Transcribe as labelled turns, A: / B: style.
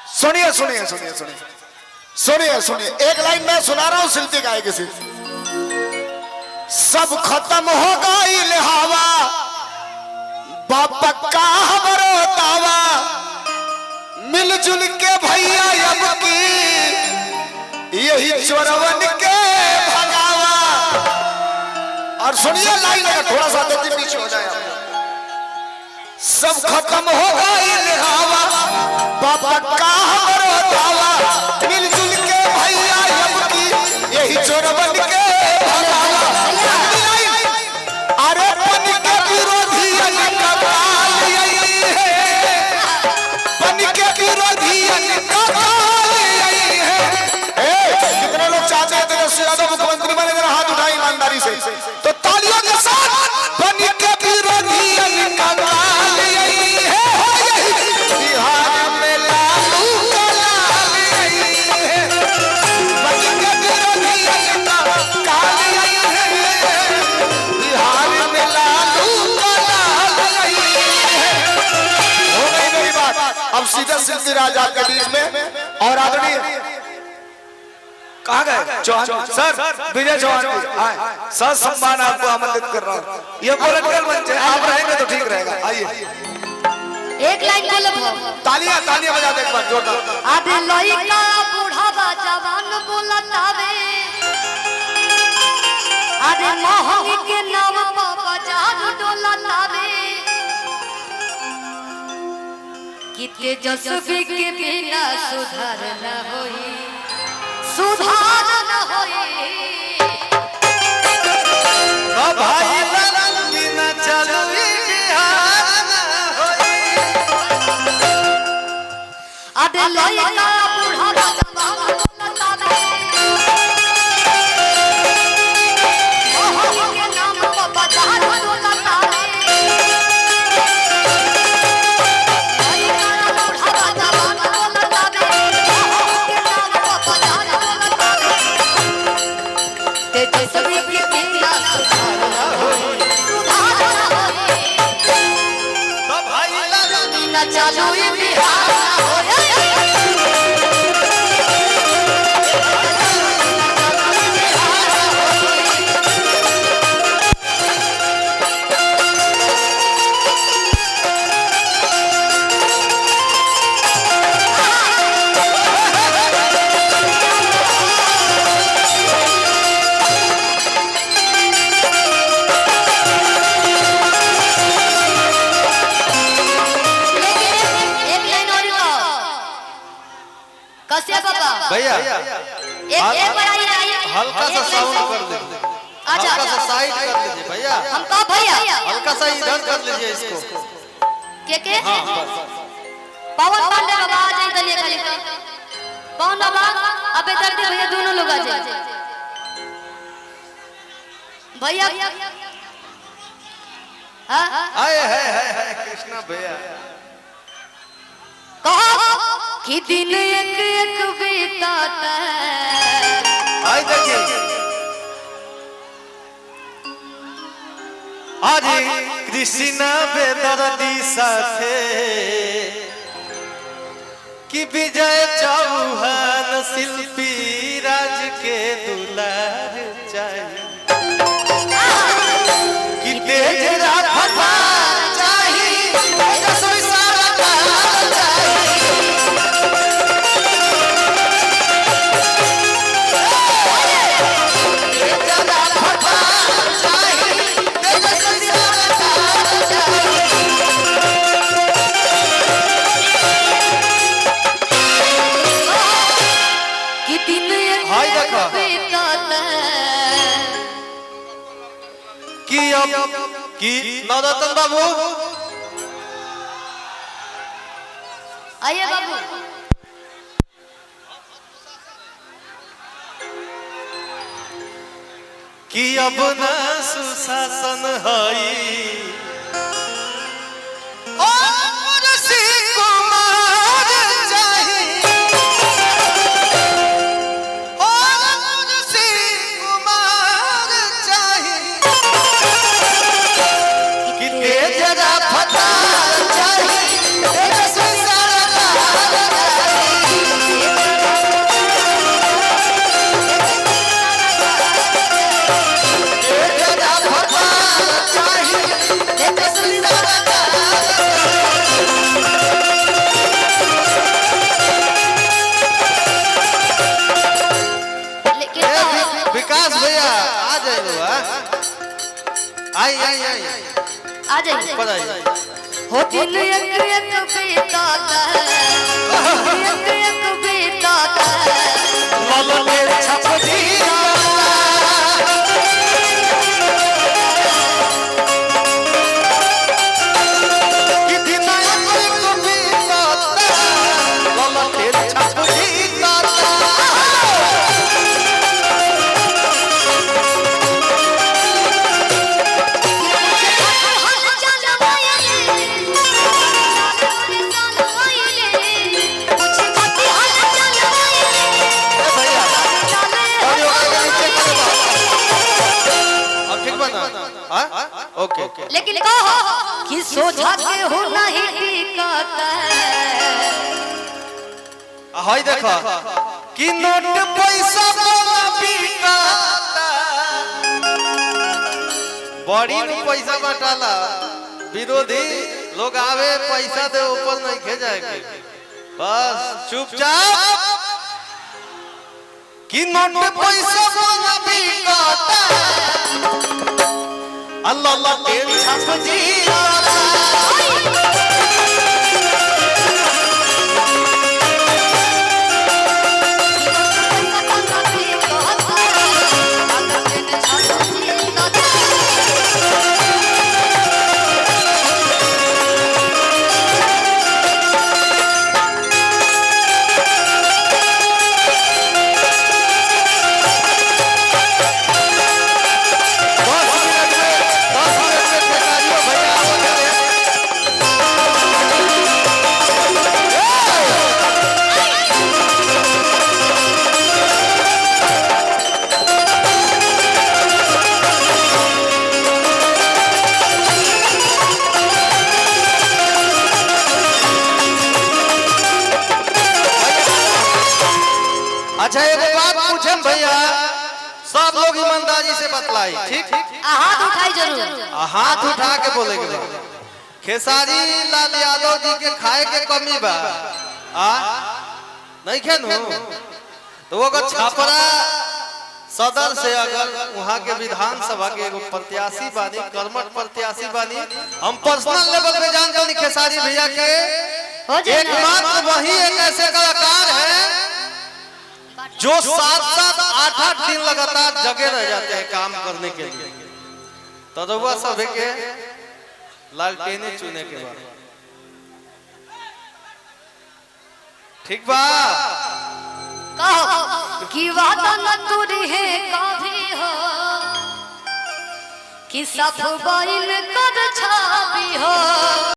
A: सुनिए सुनिए सुनिए सुनिए सुनिए सुनिए, एक लाइन मैं सुना रहा हूं शिल्पी गायक से। सब खत्म हो गई हवा बापा का हमरो दावा, मिलजुल के भैया अब की यही चोरवन के भगावा। और सुनिए लाइन अगर थोड़ा सा देती पीछे हो जाए। सब खत्म हो गई हवा बापा का हमरो दावा, मिलजुल के भैया अब की यही चोरवन के भगावा। अरे पन के विरोधी का काल यही है, पन के विरोधी का काल यही है। कितने लोग चाहते हैं तेजस्वी यादव मुख्यमंत्री बने? जरा हाथ उठाए ईमानदारी से, तो तालियों के साथ। पन के विरोधी का काल यही है, बिहार में लालू का लाल यही है। पन के विरोधी का काल यही है, बिहार में लालू का लाल यही है। हो गई मेरी बात। अब सीधे शिल्पी राजा के बीच में और आदरणीय कहाँ गए चौहान सर, विजय चौहान जी सर सम्मान आपको आमंत्रित कर रहा हूँ। ये पॉलिटिकल मंच है, आप रहेंगे तो ठीक रहेगा। आइए
B: एक लाइन बोलो,
A: तालियां तालियां बजा दे एक बार जोरदार।
B: आधे लइका बूढ़ा जवान बोलतावे, आधे मोहनी के नाम पर बाजार डोलतावे, कि तेजस्वी के बिना सुधार न होई, सुधार न होई।
A: भाई बिना चलो बिहार न होई।
B: आधे लइका बूढ़ा जवान बोलतावे, मोहनी के नाम पर बाजार डोलतावे, चालू बिहार
C: भैया
B: एक बार आइए,
C: हल्का सा साउंड कर दीजिए,
B: अच्छा
C: हल्का सा साइड कर लीजिए भैया,
B: हम कहा भैया
C: हल्का सा इधर कर लीजिए इसको।
B: के पवन पांडे बाबा आ जाए गली गली कौन बाबा? अबे दर्द भैया दोनों लोग आ जाए भैया। हां
C: आए है कृष्णा भैया।
B: कहो कि दिन एक एक बीताता है।
C: आई देखिए आज कृष्णा बेदर्दी साथे कि विजय चौहान शिल्पी राज के दुलार चाहिए, कि तेज राफा कि नवरत्न बाबू
B: आइए बाबू।
C: कि अब न सुशासन हई
A: जरा फटा चाहिए
C: आई आई आई
B: आ जाइए।
C: ऊपर आई।
B: हो दिन एक एक बीताता है, एक एक बीताता है।
C: लाला के छप जिया कि दिन एक बीताता लाला के छप जिया ओके
B: लेकिन कहो कि सोचा के हो नहीं टिकता
C: हाय देखो कि नोट पैसा वाला बिकाता बड़ी में पैसा बटाला विरोधी लोग आवे पैसा दे ऊपर नहीं खे जाएगी बस चुपचाप कि नोट पैसा वाला बिकाता अल्लाह अल्लाह तेरी छाप जिया अच्छा एक बात पूछे भैया सब लोग ईमानदारी से बतलाई ठीक
B: हाथ उठाई जरूर
C: हाथ उठा के बोलेंगे खेसारी लाल यादव जी के खाए के कमी बा नहीं खेनू तो वो छापरा सदर से अगर वहाँ के विधानसभा के एगो प्रत्याशी बानी कर्मठ प्रत्याशी बानी हम पर्सनल लेवल पे जानते हैं खेसारी भैया के एकमात्र वही एक ऐसे कलाकार है जो 7-7 8-8 दिन लगातार जगे रह जाते हैं काम करने के लिए तदुआ सभी के लालटेने चुने के बाद ठीक बा
B: कहो कि वादा न तुरी है कभी हो कि सब बैल कर छापी हो।